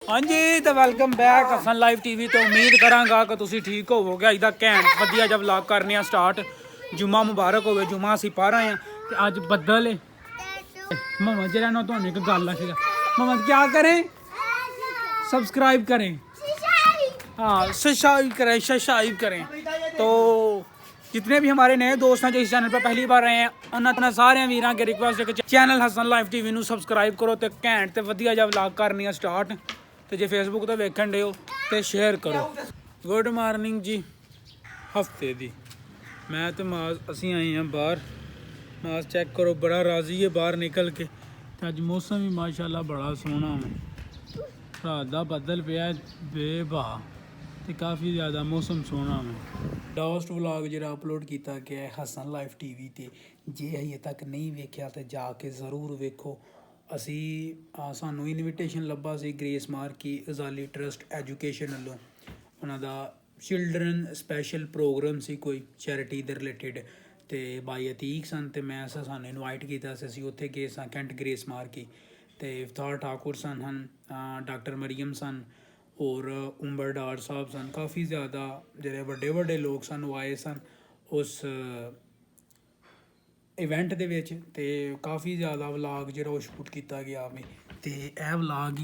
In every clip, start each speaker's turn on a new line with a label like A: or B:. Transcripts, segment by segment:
A: हाँ जी तो welcome back Hasan live TV. तो उम्मीद करांगा कि तुसी ठीक होवोगे। अज दा घैंट वधिया जब व्लॉग करने आ स्टार्ट। जुम्मा मुबारक होवे। जुम्मा असीं पढ़ रहे हैं ते अज बदल है। मम्मा जरा ना तुहानू एक गल आखेगा। मम्मा क्या करें? सब्सक्राइब करें। हाँ सब्सक्राइब करें। तो जितने भी हमारे नए दोस्त हैं जो इस चैनल पर पहली बार रहे हैं उन्होंने सारे वीरां के रिक्वेस्ट है कि चैनल हसन लाइव टीवी नू सब्सक्राइब करो तो घैंट तो वधिया जब व्लॉग करनी है स्टार्ट। तो जे फेसबुक तो वेखन डे हो तो शेयर करो। गुड मॉर्निंग जी। हफ्ते दी मैं तो माज असी आए हैं बाहर। माज चेक करो बड़ा राजी है बाहर निकल के। तो अज मौसम भी माशाल्लाह बड़ा सोहना है। रात दा बदल पिया बेबा तो काफ़ी ज़्यादा मौसम सोहना है। लास्ट व्लॉग जो अपलोड किया गया है हसन लाइव टीवी ते जे हजे तक नहीं वेख्या तो जाके ज़रूर वेखो। असी सानू इनविटेशन लब्भा सी ग्रेस मार्क की अजाली ट्रस्ट एजुकेशन वालों। उन्हों का चिल्ड्रन स्पैशल प्रोग्राम सी कोई चैरिटी दे रिलेटिड तो बाई अतीक सन तो मैं सानू इनवाइट किया। असी उत्थे गए सा कैंट ग्रेस मार्क की तो इफ्तार ठाकुर सन हन डॉक्टर मरियम सन और उम्बर डार साहब सन। काफ़ी ज़्यादा जो बड़े बड़े लोग सन वो आए सन उस इवेंट दे विच ते काफ़ी ज़्यादा व्लॉग जो शूट किया गया वे तो यह व्लॉग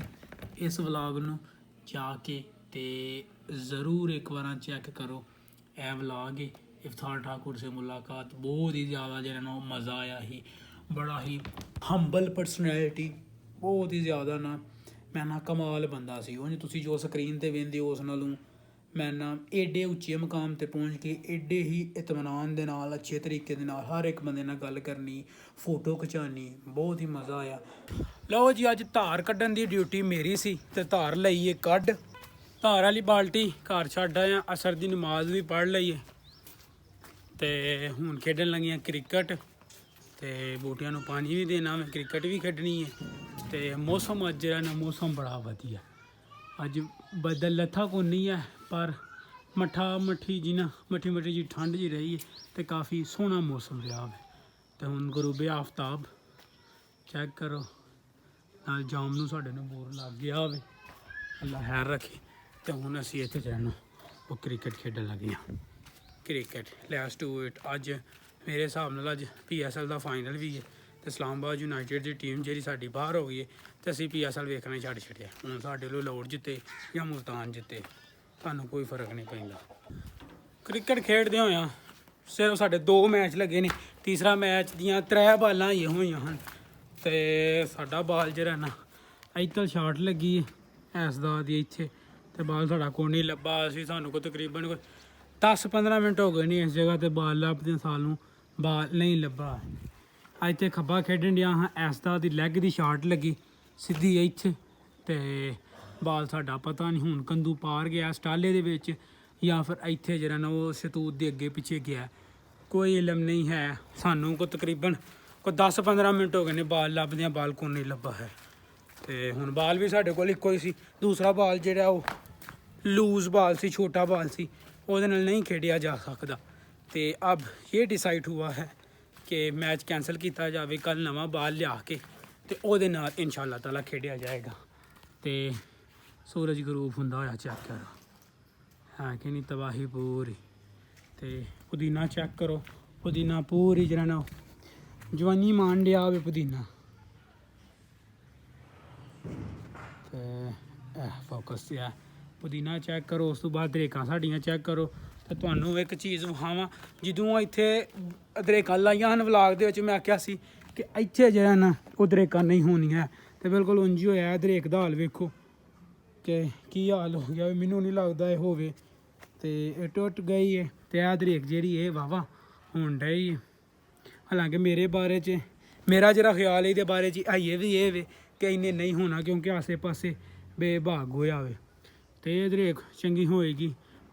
A: इस व्लॉग नू जाके ते ज़रूर एक बार चैक करो। यह व्लॉग इफ्तार ठाकुर से मुलाकात बहुत ही ज़्यादा जो मज़ा आया ही। बड़ा ही हंबल पर्सनैलिटी बहुत ही ज़्यादा ना मैं ना कमाल बंदा सी। उंज तुसी जो स्क्रीन ते वेंदे हो उस नालों मैं ना एडे उच्चे मकाम ते पहुँच के एडे ही इतमान दे नाल अच्छे तरीके दे नाल हर एक बंदे नाल गल करनी फोटो खिचानी बहुत ही मज़ा आया। लो जी अज धार कड्ढन दी ड्यूटी मेरी सी ते धार लईए कड्ढ। धार वाली बाल्टी घर छड्ड आया। असर दी नमाज भी पढ़ लईए ते हुण खेडन लगियां क्रिकेट ते बूटियां नू पानी भी देना मैं क्रिकेट भी खेडनी है। तो मौसम अज ना मौसम बड़ा वधिया। अज बदल लथा को नहीं है पर मट्ठा मट्ठी जी ना मट्ठी मट्ठी जी ठंड जी रही है तो काफ़ी सोहना मौसम रहा है। तो हुण गुरूबे आफ्ताब चेक करो नाल जाम नू साडे नू बोर लग गया होवे अल्लाह खैर रखे। तो हुण असीं इत्थे जाना वो क्रिकेट खेडन लगे हाँ। Cricket let's do it. अज मेरे हिसाब नाल अज PSL का फाइनल भी है तो इस्लामाबाद यूनाइटेड की टीम जी साड़ी बाहर हो गई है तो असी PSL वेखना छड्ड छड्डिया। हुण साडे लो लाहौर जिते या मुल्तान जिते सानू कोई फर्क नहीं पैंदा। क्रिकेट खेडदे होया सिर्फ साडे 2 मैच लगे ने। तीसरा मैच दियां 3 बालां ही होईयां हन ते साडा बाल जरा ना इधर शार्ट लगी है ऐसदा दी इत्थे ते बाल साडा कोई नहीं लब्भा। असी सानू को तकरीबन कोई 10-15 मिनट हो गए नहीं इस जगह ते बाल लभदे सानू बाल नहीं लब्भा। अज तो खब्बा खेडन दिया हाँ ऐसदा दी लैग दी शार्ट लगी सीधी इत्थे ते बाल साडा पता नहीं हुण कंदू पार गया स्टाले दे विच या फिर इत्थे जरा ना वो शतूत दे अगे पिछे गया कोई इलम नहीं है सानू को तकरीबन कोई 10-15 मिनट हो गए ने बाल लभदियां बाल को नहीं लब्भा है। तो हुण बाल भी साडे कोल इक्को ही सी। दूसरा बाल जिहड़ा वो लूज बाल सी छोटा बाल सी उहदे नाल नहीं खेडिया जा सकदा। तो अब ये डिसाइड हुआ है कि मैच कैंसल किया जाए कल नवा बाल लिया के तो उहदे नाल इंशाअल्लाह ताला खेडिया जाएगा। तो सूरज गरूब हुंदा होया चेक करो है कि नहीं तबाही पूरी। तो पुदीना चेक करो पुदीना पूरी जरा ना जवानी मान दिया वे पुदीना। तो फोकस है पुदीना चेक करो उस तो बाद दरेकां साड़ियाँ चेक करो। तो तुहानू एक चीज़ विखावां जदों इत्थे दरेकां लाइयां हन व्लॉग दे विच मैं आख्या सी कि इत्थे जो है ना वो दरेकां नहीं होनियां तो बिल्कुल उंज ही होया। दरेक दा हाल वेखो कि की हाल हो गया मैनू नहीं लगता ये होवे तो ये टुट गई है। तो यह दरेक जी है वाहवा होन डई है। हालांकि मेरे बारे च मेरा जरा ख्याल ये बारे च है भी ये वे कि इन्हें नहीं होना क्योंकि आसे पासे बेभाग होया वे तो ये दरेक चंगी होएगी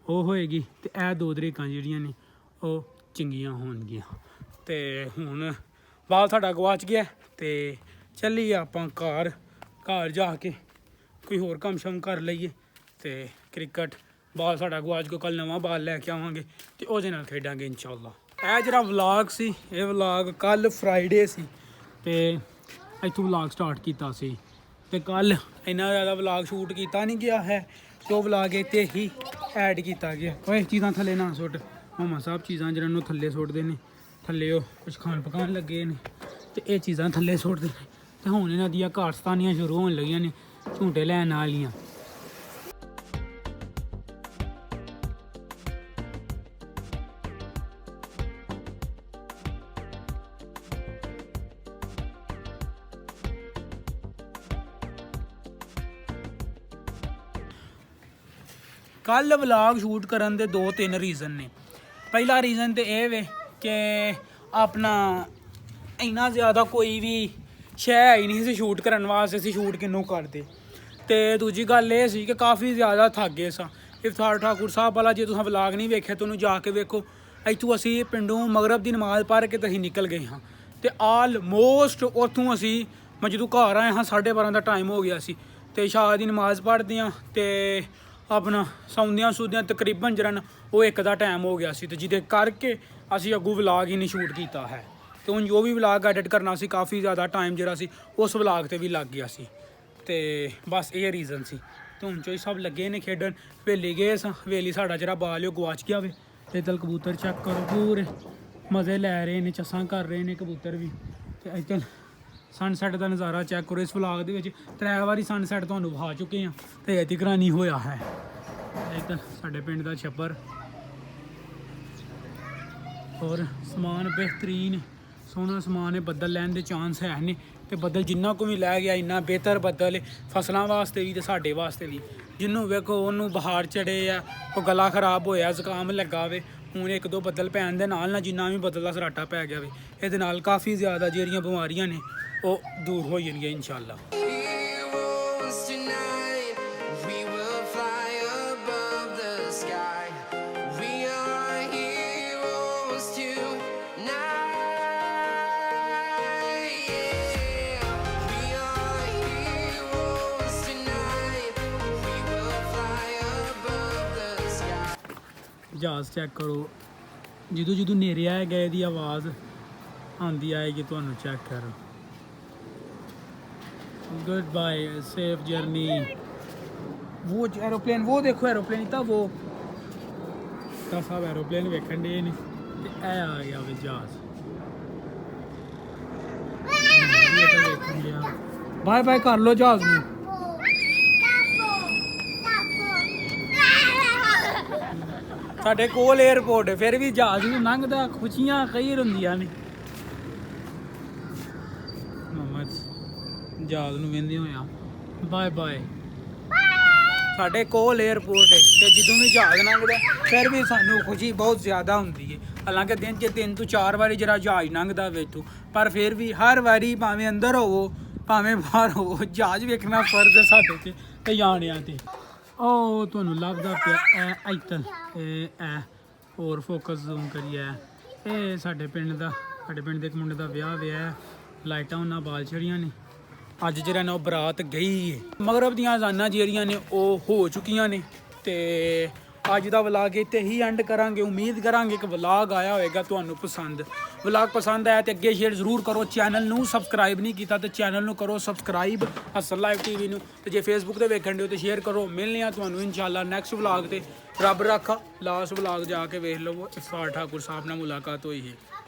A: वो होएगी तो यह 2 दरेकां जिहड़ियां ने वो चंगियां होणगियां। तो हुण बाल साडा गवाच गया तो चलिए आपां घर जाके कोई होर कम शम कर लईए। तो क्रिकेट बाल साडा गवाच को कल नवा बाल लैके आवांगे तो उहदे नाल खेडांगे इंशाअल्लाह। यह जरा व्लॉग सी ये व्लॉग कल फ्राइडे सी तो इत्थों व्लॉग स्टार्ट किया सी ਤੇ ਕੱਲ ਇੰਨਾ ਜ਼ਿਆਦਾ ਵਲੌਗ ਸ਼ੂਟ ਕੀਤਾ ਨਹੀਂ ਗਿਆ ਹੈ ਤੇ ਉਹ ਵਲੌਗ ਇੱਥੇ ਹੀ ਐਡ ਕੀਤਾ ਗਿਆ। ਓਏ ਚੀਜ਼ਾਂ ਥੱਲੇ ਨਾ ਸੁੱਟ, ਮਾਮਾ ਸਾਹਿਬ ਚੀਜ਼ਾਂ ਜਿਹਨਾਂ ਨੂੰ ਥੱਲੇ ਸੁੱਟਦੇ ਨੇ, ਥੱਲੇ ਉਹ ਕੁਛ ਖਾਣ ਪਕਾਉਣ ਲੱਗੇ ਨੇ ਤੇ ਇਹ ਚੀਜ਼ਾਂ ਥੱਲੇ ਸੁੱਟਦੇ ਨੇ ਤੇ ਹੁਣ ਇਹਨਾਂ ਦੀਆਂ ਕਾਰਸਤਾਨੀਆਂ ਸ਼ੁਰੂ ਹੋਣ ਲੱਗੀਆਂ ਨੇ ਝੂਟੇ ਲੈਣ ਵਾਲੀਆਂ। ਕੱਲ ਵਲੌਗ ਸ਼ੂਟ ਕਰਨ ਦੇ 2-3 ਰੀਜ਼ਨ ਨੇ। ਪਹਿਲਾ ਰੀਜ਼ਨ ਤੇ ਇਹ ਵੇ ਕਿ ਆਪਣਾ ਇੰਨਾ ਜ਼ਿਆਦਾ ਕੋਈ ਵੀ ਸ਼ੈ ਹੀ ਨਹੀਂ ਸੀ ਸ਼ੂਟ ਕਰਨ ਵਾਸਤੇ, ਅਸੀਂ ਸ਼ੂਟ ਕਿੰਨੂੰ ਕਰਦੇ। ਤੇ ਦੂਜੀ ਗੱਲ ਇਹ ਸੀ ਕਿ ਕਾਫੀ ਜ਼ਿਆਦਾ ਥੱਕ ਗਏ ਸਾਂ। ਇਫਤਾਰ ਠਾਕੁਰ ਸਾਹਿਬ ਵਾਲਾ ਜੇ ਤੁਸੀਂ ਵਲੌਗ ਨਹੀਂ ਵੇਖਿਆ ਤੁਹਾਨੂੰ ਜਾ ਕੇ ਵੇਖੋ। ਇੱਥੋਂ ਅਸੀਂ ਪਿੰਡੋਂ ਮਗਰਬ ਦੀ ਨਮਾਜ਼ ਪੜ੍ਹ ਕੇ ਤਾਂ ਅਸੀਂ ਨਿਕਲ ਗਏ ਹਾਂ ਤੇ ਆਲਮੋਸਟ ਉੱਥੋਂ ਅਸੀਂ ਮੈਂ ਜਦੋਂ ਘਰ ਆਏ ਹਾਂ 12:30 ਦਾ ਟਾਈਮ ਹੋ ਗਿਆ ਸੀ ਤੇ ਇਸ਼ਾ ਦੀ ਨਮਾਜ਼ ਪੜ੍ਹਦੇ ਹਾਂ ਤੇ ਆਪਣਾ ਸੌਂਦਿਆਂ ਸੁੱਦਿਆਂ ਤਕਰੀਬਨ ਜਰਨ ਉਹ 1 ਦਾ ਟਾਈਮ ਹੋ ਗਿਆ ਸੀ ਤੇ ਜਿਹਦੇ ਕਰਕੇ ਅਸੀਂ ਅੱਗੋਂ ਵਲੌਗ ਹੀ ਨਹੀਂ ਸ਼ੂਟ ਕੀਤਾ ਹੈ। ਤੇ ਹੁਣ ਜੋ ਵੀ ਵਲੌਗ ਐਡਿਟ ਕਰਨਾ ਸੀ ਕਾਫੀ ਜ਼ਿਆਦਾ ਟਾਈਮ ਜਿਹੜਾ ਸੀ ਉਸ ਵਲੌਗ ਤੇ ਵੀ ਲੱਗ ਗਿਆ ਸੀ ਤੇ ਬਸ ਇਹ ਰੀਜ਼ਨ ਸੀ। ਤੇ ਹੁਣ ਚੋਈ ਸਭ ਲੱਗੇ ਨੇ ਖੇਡਣ। ਹਵੇਲੀ ਗਏ ਸਾਂ, ਹਵੇਲੀ ਸਾਡਾ ਜਿਹੜਾ ਬਾਲ ਉਹ ਗਵਾਚ ਗਿਆ ਵੇ ਤੇ ਇੱਧਰ ਕਬੂਤਰ ਚੈੱਕ ਕਰੋ ਪੂਰੇ ਮਜ਼ੇ ਲੈ ਰਹੇ ਨੇ, ਚੱਸਾਂ ਕਰ ਰਹੇ ਨੇ ਕਬੂਤਰ ਵੀ। ਤੇ ਇੱਧਰ ਸਨਸੈਟ ਦਾ ਨਜ਼ਾਰਾ ਚੈੱਕ ਕਰੋ। ਇਸ ਵਲੌਗ ਦੇ ਵਿੱਚ 3 ਵਾਰੀ ਸਨਸੈਟ ਤੁਹਾਨੂੰ ਵਿਖਾ ਚੁੱਕੇ ਹਾਂ ਤੇ ਅਜੇ ਤੱਕ ਨਹੀਂ ਹੋਇਆ ਹੈ। ਇੱਧਰ ਸਾਡੇ ਪਿੰਡ ਦਾ ਛੱਪਰ ਔਰ ਸਮਾਨ ਬਿਹਤਰੀਨ ਸੋਹਣਾ ਸਮਾਨ ਹੈ। ਬੱਦਲ ਲੈਣ ਦੇ ਚਾਂਸ ਹੈ ਨੇ ਤੇ ਬੱਦਲ ਜਿੰਨਾ ਕੁ ਵੀ ਲੈ ਗਿਆ ਇੰਨਾ ਬਿਹਤਰ ਬੱਦਲ ਫਸਲਾਂ ਵਾਸਤੇ ਵੀ ਤੇ ਸਾਡੇ ਵਾਸਤੇ ਵੀ। ਜਿਹਨੂੰ ਵੇਖੋ ਉਹਨੂੰ ਬੁਖਾਰ ਚੜੇ ਆ, ਉਹ ਗਲਾ ਖਰਾਬ ਹੋਇਆ, ਜ਼ੁਕਾਮ ਲੱਗਾ ਵੇ। ਹੁਣ 1-2 ਬੱਦਲ ਪੈਣ ਦੇ ਨਾਲ ਜਿੰਨਾ ਵੀ ਬੱਦਲ ਦਾ ਸਰਾਟਾ ਪੈ ਗਿਆ ਵੇ ਇਹਦੇ ਨਾਲ ਕਾਫੀ ਜ਼ਿਆਦਾ ਜਿਹੜੀਆਂ ਬਿਮਾਰੀਆਂ ਨੇ ਉਹ ਦੂਰ ਹੋ ਜਾਣਗੀਆਂ ਇਨਸ਼ਾਅੱਲਾ। ਜਹਾਜ਼ ਚੈੱਕ ਕਰੋ, ਜਦੋਂ ਜਦੋਂ ਨੇੜੇ ਆਏਗਾ ਇਹਦੀ ਆਵਾਜ਼ ਆਉਂਦੀ ਆਏਗੀ ਤੁਹਾਨੂੰ। ਚੈੱਕ ਕਰੋ। Good bye, safe journey. वो एरोप्लेन वो देखो, एरोप्लेन था वो सब एरोप्लेन वेखन डे ने ते ए आ गया वे जहाज। बाय बाय कर लो जहाज में। ਸਾਡੇ ਕੋਲ 에ਅਰਪੋਰਟ ਹੈ ਫਿਰ ਵੀ ਜਹਾਜ਼ ਨੂੰ ਲੰਘਦਾ ਖੁਸ਼ੀਆਂ ਕਈ ਹੁੰਦੀਆਂ ਨੇ। ਜਹਾਜ਼ ਨੂੰ ਵੇਂਦੇ ਹੋਇਆ ਬਾਏ ਬਾਏ। ਸਾਡੇ ਕੋਲ 에ਅਰਪੋਰਟ ਹੈ ਤੇ ਜਦੋਂ ਵੀ ਜਹਾਜ਼ ਲੰਘਦਾ ਫਿਰ ਵੀ ਸਾਨੂੰ ਖੁਸ਼ੀ ਬਹੁਤ ਜ਼ਿਆਦਾ ਹੁੰਦੀ ਹੈ। ਹਾਲਾਂਕਿ ਦਿਨ 'ਚ 3 ਤੋਂ 4 ਵਾਰੀ ਜਿਹੜਾ ਜਹਾਜ਼ ਲੰਘਦਾ ਵਿੱਚੋਂ, ਪਰ ਫਿਰ ਵੀ ਹਰ ਵਾਰੀ ਭਾਵੇਂ ਅੰਦਰ ਹੋਵੋ ਭਾਵੇਂ ਬਾਹਰ ਹੋਵੋ ਜਹਾਜ਼ ਵੇਖਣਾ ਫਰਜ਼ ਹੈ ਸਾਡੇ 'ਤੇ ਤੇ ਜਾਣਿਆਂ 'ਤੇ। ਉਹ ਤੁਹਾਨੂੰ ਲੱਭਦਾ ਪਿਆ ਇੱਧਰ ਇਹ ਹੋਰ ਫੋਕਸ ਜ਼ੂਮ ਕਰੀਏ। ਇਹ ਸਾਡੇ ਪਿੰਡ ਦੇ ਇੱਕ ਮੁੰਡੇ ਦਾ ਵਿਆਹ ਹੋਇਆ, ਲਾਈਟਾਂ ਉਹਨਾਂ ਬਾਲ ਚੜੀਆਂ ਨੇ। ਅੱਜ ਜਿਹੜਾ ਨਾ ਉਹ ਬਰਾਤ ਗਈ ਹੈ। ਮਗਰਬ ਦੀਆਂ ਅਜ਼ਾਨਾਂ ਜਿਹੜੀਆਂ ਨੇ ਉਹ ਹੋ ਚੁੱਕੀਆਂ ਨੇ ਤੇ ਅੱਜ ਦਾ ਵਲੌਗ ਇੱਥੇ ਹੀ ਐਂਡ ਕਰਾਂਗੇ। ਉਮੀਦ ਕਰਾਂਗੇ ਕਿ ਵਲੌਗ ਆਇਆ ਹੋਵੇਗਾ ਤੁਹਾਨੂੰ ਪਸੰਦ। ਵਲੌਗ ਪਸੰਦ ਆਇਆ ਤੇ ਅੱਗੇ ਸ਼ੇਅਰ ਜ਼ਰੂਰ ਕਰੋ। ਚੈਨਲ ਨੂੰ ਸਬਸਕ੍ਰਾਈਬ ਨਹੀਂ ਕੀਤਾ ਤੇ ਚੈਨਲ ਨੂੰ ਕਰੋ ਸਬਸਕ੍ਰਾਈਬ ਹਸਨ ਲਾਈਵ TV ਨੂੰ। ਤੇ ਜੇ ਫੇਸਬੁੱਕ ਤੇ ਵੇਖਣ ਦਿਓ ਤੇ ਸ਼ੇਅਰ ਕਰੋ। ਮਿਲਨੇ ਆ ਤੁਹਾਨੂੰ ਇਨਸ਼ਾਅੱਲਾ ਨੈਕਸਟ ਵਲੌਗ ਤੇ। ਰੱਬ ਰੱਖਾ। ਲਾਸਟ ਵਲੌਗ ਜਾ ਕੇ ਵੇਖ ਲਵੋ, ਇਫਤਾਰ ਠਾਕੁਰ ਸਾਹਿਬ ਨਾਲ ਮੁਲਾਕਾਤ ਹੋਈ ਹੈ।